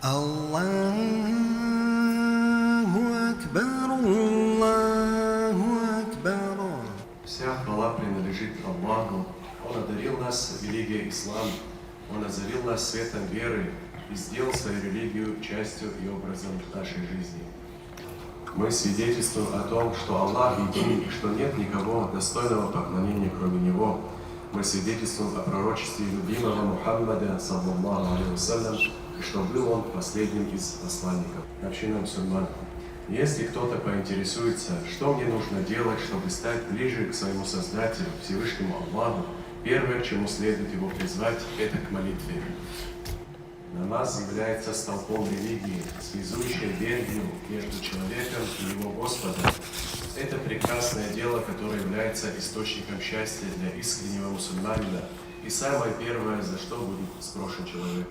Аллаху Акбар, Аллаху Акбар. Вся хвала принадлежит Аллаху. Он одарил нас религией ислам. Он озарил нас светом веры и сделал свою религию частью и образом нашей жизни. Мы свидетельствуем о том, что Аллах един, и что нет никого достойного поклонения, кроме Него. Мы свидетельствуем о пророчестве любимого Мухаммада, саллаллаху алейхи вассалям, и что был он последним из посланников. Община мусульман. Если кто-то поинтересуется, что мне нужно делать, чтобы стать ближе к своему Создателю, Всевышнему Аллаху, первое, к чему следует его призвать, это к молитве. Намаз является столпом религии, связующей ветвью между человеком и его Господом. Это прекрасное дело, которое является источником счастья для искреннего мусульманина и самое первое, за что будет спрошен человек.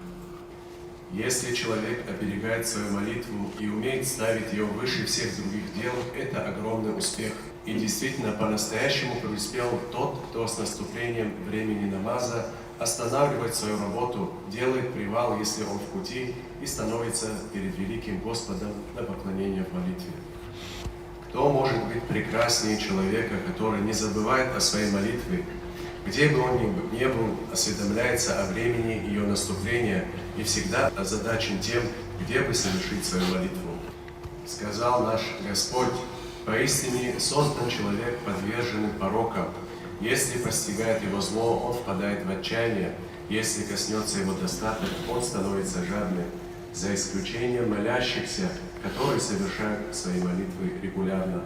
Если человек оберегает свою молитву и умеет ставить ее выше всех других дел, это огромный успех. И действительно, по-настоящему преуспел тот, кто с наступлением времени намаза останавливает свою работу, делает привал, если он в пути, и становится перед великим Господом на поклонение в молитве. Кто может быть прекраснее человека, который не забывает о своей молитве, где бы он ни был, осведомляется о времени ее наступления и всегда озадачен тем, где бы совершить свою молитву. Сказал наш Господь: «Поистине создан человек, подверженный порокам. Если постигает его зло, он впадает в отчаяние. Если коснется его достаток, он становится жадным, за исключением молящихся, которые совершают свои молитвы регулярно».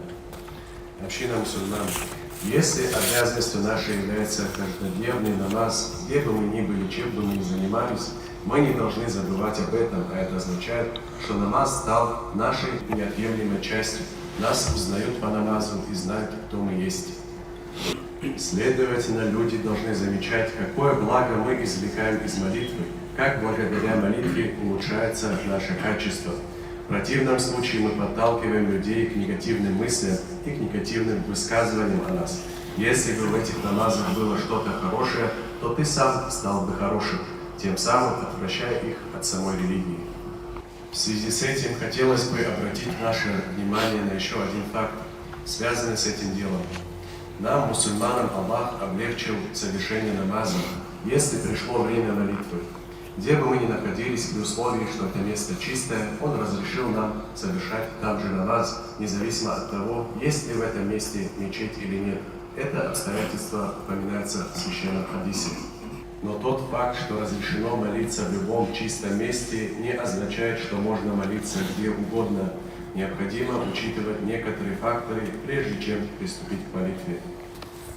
Община мусульман. Если обязанностью нашей является каждодневный намаз, где бы мы ни были, чем бы мы ни занимались, мы не должны забывать об этом, а это означает, что намаз стал нашей неотъемлемой частью. Нас узнают по намазу и знают, кто мы есть. Следовательно, люди должны замечать, какое благо мы извлекаем из молитвы, как благодаря молитве улучшается наше качество. В противном случае мы подталкиваем людей к негативным мыслям и к негативным высказываниям о нас. Если бы в этих намазах было что-то хорошее, то ты сам стал бы хорошим, тем самым отвращая их от самой религии. В связи с этим хотелось бы обратить наше внимание на еще один факт, связанный с этим делом. Нам, мусульманам, Аллах облегчил совершение намаза, если пришло время молитвы. Где бы мы ни находились, при условии, что это место чистое, Он разрешил нам совершать там же намаз, независимо от того, есть ли в этом месте мечеть или нет. Это обстоятельство упоминается в священном хадисе. Но тот факт, что разрешено молиться в любом чистом месте, не означает, что можно молиться где угодно. Необходимо учитывать некоторые факторы, прежде чем приступить к молитве.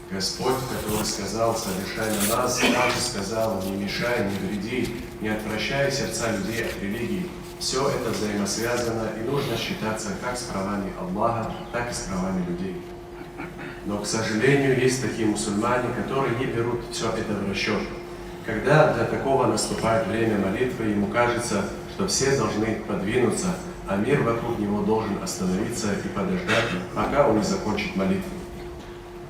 Господь, который сказал: «Совершай намаз», также сказал: «Не мешай, не вреди, не отвращай сердца людей от религии». Все это взаимосвязано, и нужно считаться как с правами Аллаха, так и с правами людей. Но, к сожалению, есть такие мусульмане, которые не берут все это в расчет. Когда для такого наступает время молитвы, ему кажется, что все должны подвинуться, а мир вокруг него должен остановиться и подождать, пока он не закончит молитву.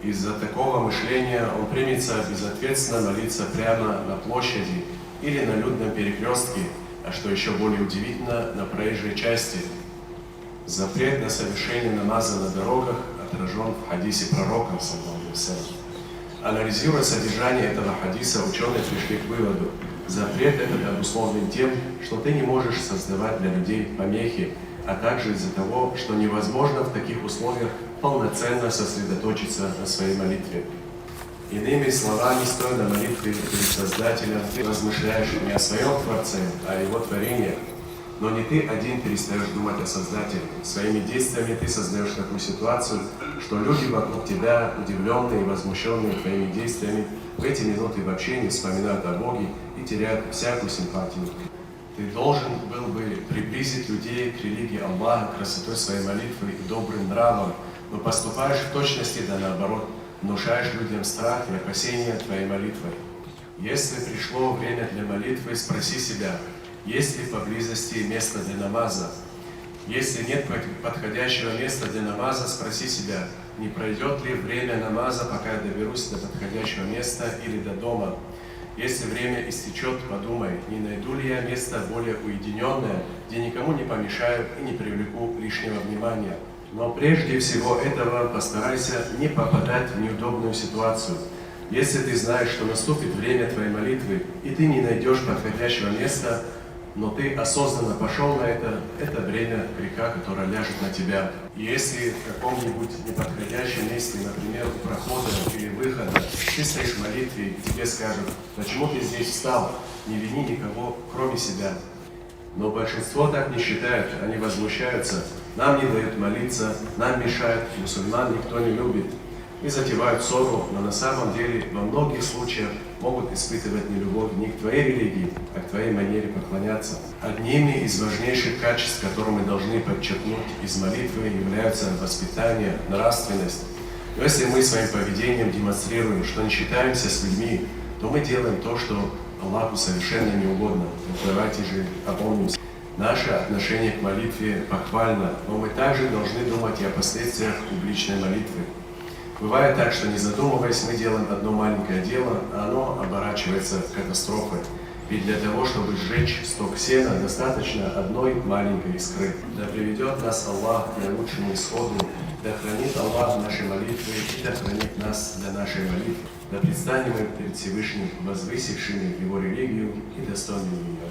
Из-за такого мышления он примется безответственно молиться прямо на площади или на людном перекрестке, а что еще более удивительно, на проезжей части. Запрет на совершение намаза на дорогах отражен в хадисе пророка, саллаллаху алейхи вассалям. Анализируя содержание этого хадиса, ученые пришли к выводу: запрет этот обусловлен тем, что ты не можешь создавать для людей помехи, а также из-за того, что невозможно в таких условиях полноценно сосредоточиться на своей молитве. Иными словами, стоя на молитве перед Создателем, ты размышляешь не о своем Творце, а о Его творении. Но не ты один перестаешь думать о Создателе. Своими действиями ты создаешь такую ситуацию, что люди вокруг тебя, удивленные и возмущенные твоими действиями, в эти минуты вообще не вспоминают о Боге и теряют всякую симпатию. Ты должен был бы приблизить людей к религии Аллаха красотой своей молитвы и добрым нравом, но поступаешь в точности да наоборот, внушаешь людям страх и опасения твоей молитвой. Если пришло время для молитвы, спроси себя: есть ли поблизости место для намаза? Если нет подходящего места для намаза, спроси себя: не пройдет ли время намаза, пока я доберусь до подходящего места или до дома? Если время истечет, подумай, не найду ли я место более уединенное, где никому не помешаю и не привлеку лишнего внимания. Но прежде всего этого постарайся не попадать в неудобную ситуацию. Если ты знаешь, что наступит время твоей молитвы, и ты не найдешь подходящего места, но ты осознанно пошел на это бремя греха, которое ляжет на тебя. И если в каком-нибудь неподходящем месте, например, у прохода или выхода, ты стоишь в молитве, и тебе скажут: почему ты здесь встал, не вини никого, кроме себя. Но большинство так не считают, они возмущаются: нам не дают молиться, нам мешают, мусульман никто не любит. И затевают ссору, но на самом деле во многих случаях могут испытывать не любовь не к твоей религии, а к твоей манере поклоняться. Одними из важнейших качеств, которые мы должны подчеркнуть из молитвы, являются воспитание, нравственность. Но если мы своим поведением демонстрируем, что не считаемся с людьми, то мы делаем то, что Аллаху совершенно не угодно. Давайте же опомнимся. Наше отношение к молитве похвально, но мы также должны думать и о последствиях публичной молитвы. Бывает так, что не задумываясь, мы делаем одно маленькое дело, а оно оборачивается катастрофой. Ведь для того, чтобы сжечь сток сена, достаточно одной маленькой искры. Да приведет нас Аллах к наилучшему исходу, да хранит Аллах наши молитвы и да хранит нас для нашей молитвы. Да предстанем мы перед Всевышним, возвысившими Его религию и достойными ее.